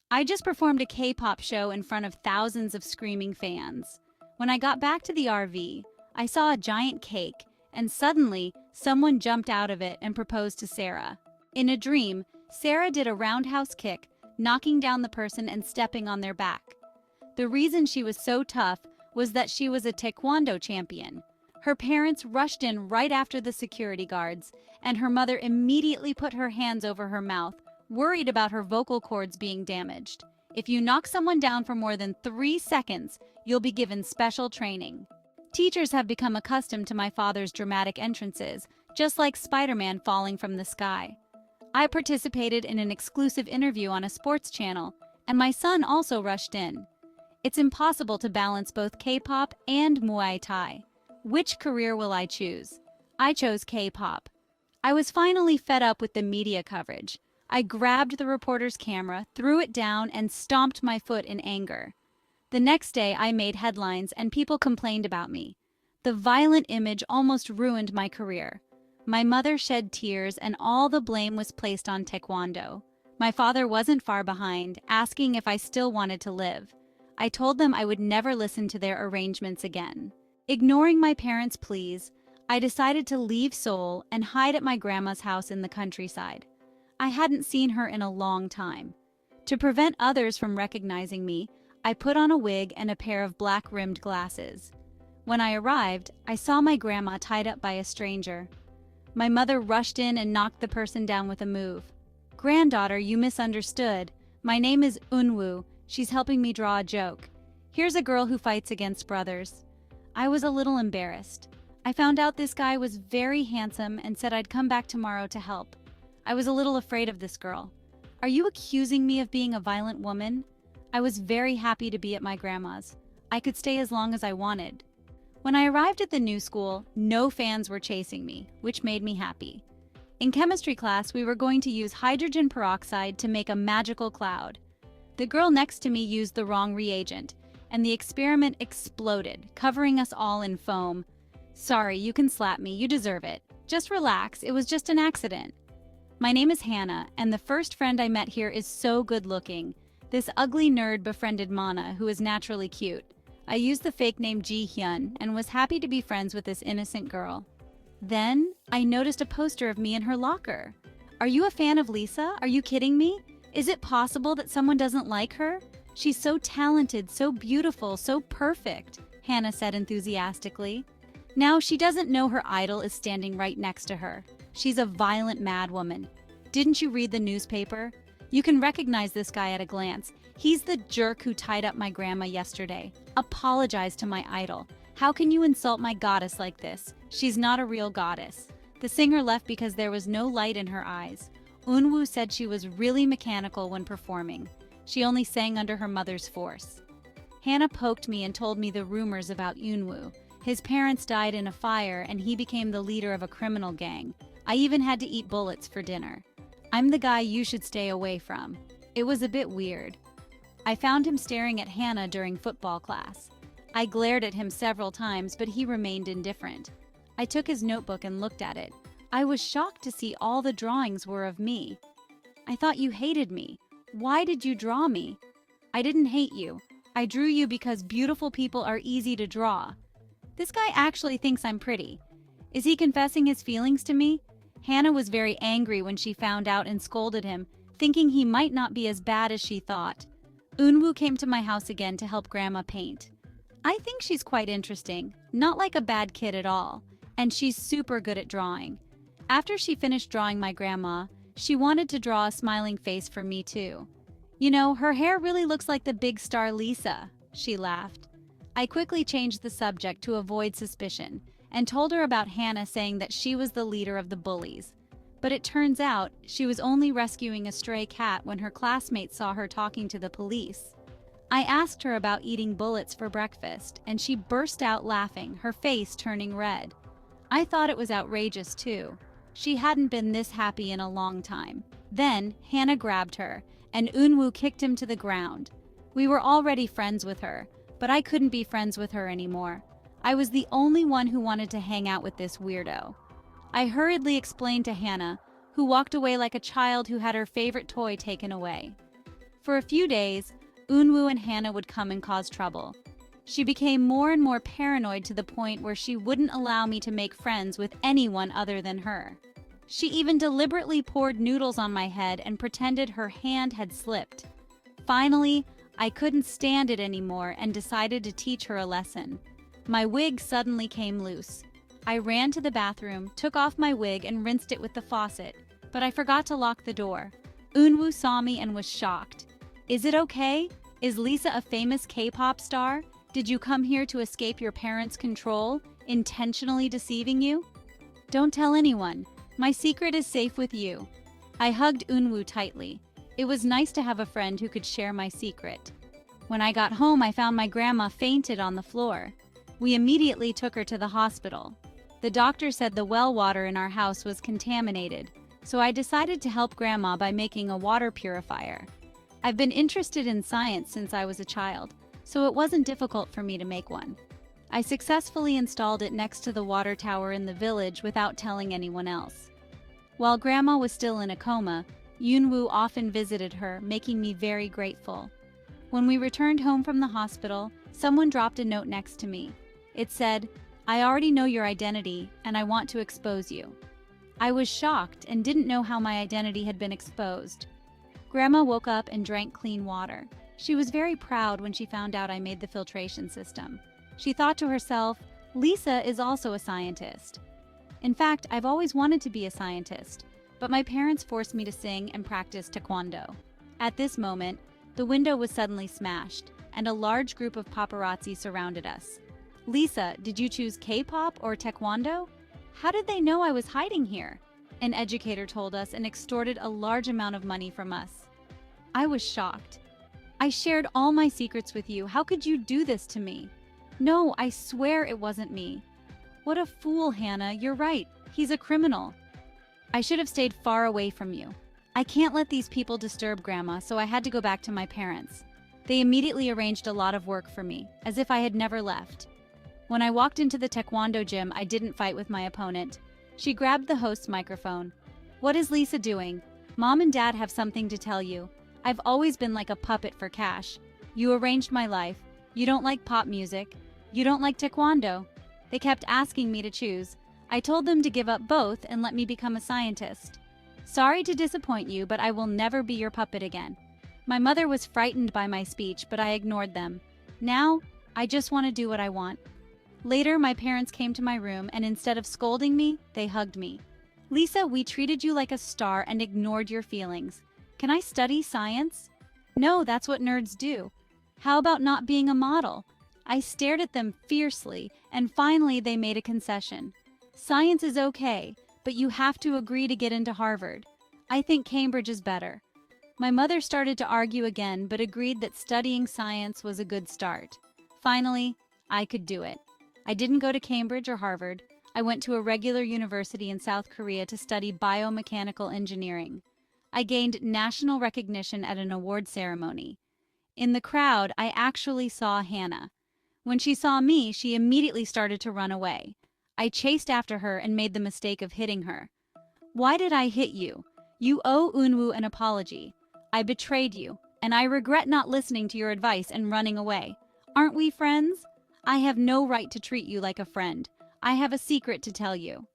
I just performed a K-pop show in front of thousands of screaming fans. When I got back to the RV, I saw a giant cake, and suddenly, someone jumped out of it and proposed to Sarah. In a dream, Sarah did a roundhouse kick, knocking down the person and stepping on their back. The reason she was so tough was that she was a Taekwondo champion. Her parents rushed in right after the security guards, and her mother immediately put her hands over her mouth, worried about her vocal cords being damaged. If you knock someone down for more than 3 seconds, you'll be given special training. Teachers have become accustomed to my father's dramatic entrances, just like Spider-Man falling from the sky. I participated in an exclusive interview on a sports channel, and my son also rushed in. It's impossible to balance both K-pop and Muay Thai. Which career will I choose? I chose K-pop. I was finally fed up with the media coverage. I grabbed the reporter's camera, threw it down, and stomped my foot in anger. The next day, I made headlines and people complained about me. The violent image almost ruined my career. My mother shed tears and all the blame was placed on Taekwondo. My father wasn't far behind, asking if I still wanted to live. I told them I would never listen to their arrangements again. Ignoring my parents' pleas, I decided to leave Seoul and hide at my grandma's house in the countryside. I hadn't seen her in a long time. To prevent others from recognizing me, I put on a wig and a pair of black-rimmed glasses. When I arrived, I saw my grandma tied up by a stranger. My mother rushed in and knocked the person down with a move. "Granddaughter, you misunderstood. My name is Unwoo. She's helping me draw a joke. Here's a girl who fights against brothers." I was a little embarrassed. I found out this guy was very handsome and said I'd come back tomorrow to help. I was a little afraid of this girl. "Are you accusing me of being a violent woman?" I was very happy to be at my grandma's. I could stay as long as I wanted. When I arrived at the new school, no fans were chasing me, which made me happy. In chemistry class, we were going to use hydrogen peroxide to make a magical cloud. The girl next to me used the wrong reagent, and the experiment exploded, covering us all in foam. "Sorry, you can slap me, you deserve it. Just relax, it was just an accident." My name is Hannah, and the first friend I met here is so good-looking. This ugly nerd befriended Mana, who is naturally cute. I used the fake name Ji-hyun and was happy to be friends with this innocent girl. Then, I noticed a poster of me in her locker. "Are you a fan of Lisa? Are you kidding me? Is it possible that someone doesn't like her? She's so talented, so beautiful, so perfect," Hannah said enthusiastically. Now she doesn't know her idol is standing right next to her. She's a violent madwoman. Didn't you read the newspaper? You can recognize this guy at a glance. He's the jerk who tied up my grandma yesterday. Apologize to my idol. How can you insult my goddess like this? She's not a real goddess. The singer left because there was no light in her eyes. Unwoo said she was really mechanical when performing. She only sang under her mother's force. Hannah poked me and told me the rumors about Unwoo. His parents died in a fire and he became the leader of a criminal gang. I even had to eat bullets for dinner. I'm the guy you should stay away from. It was a bit weird. I found him staring at Hannah during football class. I glared at him several times, but he remained indifferent. I took his notebook and looked at it. I was shocked to see all the drawings were of me. "I thought you hated me. Why did you draw me?" "I didn't hate you. I drew you because beautiful people are easy to draw." This guy actually thinks I'm pretty. Is he confessing his feelings to me? Hannah was very angry when she found out and scolded him, thinking he might not be as bad as she thought. Unwoo came to my house again to help Grandma paint. I think she's quite interesting, not like a bad kid at all, and she's super good at drawing. After she finished drawing my grandma, she wanted to draw a smiling face for me too. "You know, her hair really looks like the big star Lisa," she laughed. I quickly changed the subject to avoid suspicion and told her about Hannah saying that she was the leader of the bullies. But it turns out she was only rescuing a stray cat when her classmates saw her talking to the police. I asked her about eating bullets for breakfast, and she burst out laughing, her face turning red. I thought it was outrageous too. She hadn't been this happy in a long time. Then Hannah grabbed her, and Unwoo kicked him to the ground. We were already friends with her, but I couldn't be friends with her anymore. I was the only one who wanted to hang out with this weirdo. I hurriedly explained to Hannah, who walked away like a child who had her favorite toy taken away. For a few days, Eunwoo and Hannah would come and cause trouble. She became more and more paranoid to the point where she wouldn't allow me to make friends with anyone other than her. She even deliberately poured noodles on my head and pretended her hand had slipped. Finally, I couldn't stand it anymore and decided to teach her a lesson. My wig suddenly came loose. I ran to the bathroom, took off my wig and rinsed it with the faucet, but I forgot to lock the door. Eunwoo saw me and was shocked. "Is it okay? Is Lisa a famous K-pop star? Did you come here to escape your parents' control, intentionally deceiving you?" "Don't tell anyone. My secret is safe with you." I hugged Eunwoo tightly. It was nice to have a friend who could share my secret. When I got home, I found my grandma fainted on the floor. We immediately took her to the hospital. The doctor said the well water in our house was contaminated, so I decided to help Grandma by making a water purifier. I've been interested in science since I was a child, so it wasn't difficult for me to make one. I successfully installed it next to the water tower in the village without telling anyone else. While Grandma was still in a coma, Eunwoo often visited her, making me very grateful. When we returned home from the hospital, someone dropped a note next to me. It said, "I already know your identity, and I want to expose you." I was shocked and didn't know how my identity had been exposed. Grandma woke up and drank clean water. She was very proud when she found out I made the filtration system. She thought to herself, "Lisa is also a scientist." In fact, I've always wanted to be a scientist, but my parents forced me to sing and practice Taekwondo. At this moment, the window was suddenly smashed, and a large group of paparazzi surrounded us. "Lisa, did you choose K-pop or Taekwondo? How did they know I was hiding here?" An educator told us and extorted a large amount of money from us. I was shocked. "I shared all my secrets with you. How could you do this to me?" "No, I swear it wasn't me." "What a fool, Hannah. You're right. He's a criminal." "I should have stayed far away from you. I can't let these people disturb Grandma, so I had to go back to my parents. They immediately arranged a lot of work for me, as if I had never left. When I walked into the Taekwondo gym, I didn't fight with my opponent. She grabbed the host's microphone. "What is Lisa doing? Mom and Dad have something to tell you. I've always been like a puppet for cash. You arranged my life. You don't like pop music. You don't like Taekwondo." They kept asking me to choose. I told them to give up both and let me become a scientist. "Sorry to disappoint you, but I will never be your puppet again." My mother was frightened by my speech, but I ignored them. Now, I just want to do what I want. Later, my parents came to my room, and instead of scolding me, they hugged me. "Lisa, we treated you like a star and ignored your feelings. Can I study science?" "No, that's what nerds do." "How about not being a model?" I stared at them fiercely, and finally they made a concession. "Science is okay, but you have to agree to get into Harvard. I think Cambridge is better." My mother started to argue again, but agreed that studying science was a good start. Finally, I could do it. I didn't go to Cambridge or Harvard. I went to a regular university in South Korea to study biomechanical engineering. I gained national recognition at an award ceremony. In the crowd, I actually saw Hannah. When she saw me, she immediately started to run away. I chased after her and made the mistake of hitting her. "Why did I hit you? You owe Eunwoo an apology. I betrayed you, and I regret not listening to your advice and running away. Aren't we friends? I have no right to treat you like a friend. I have a secret to tell you."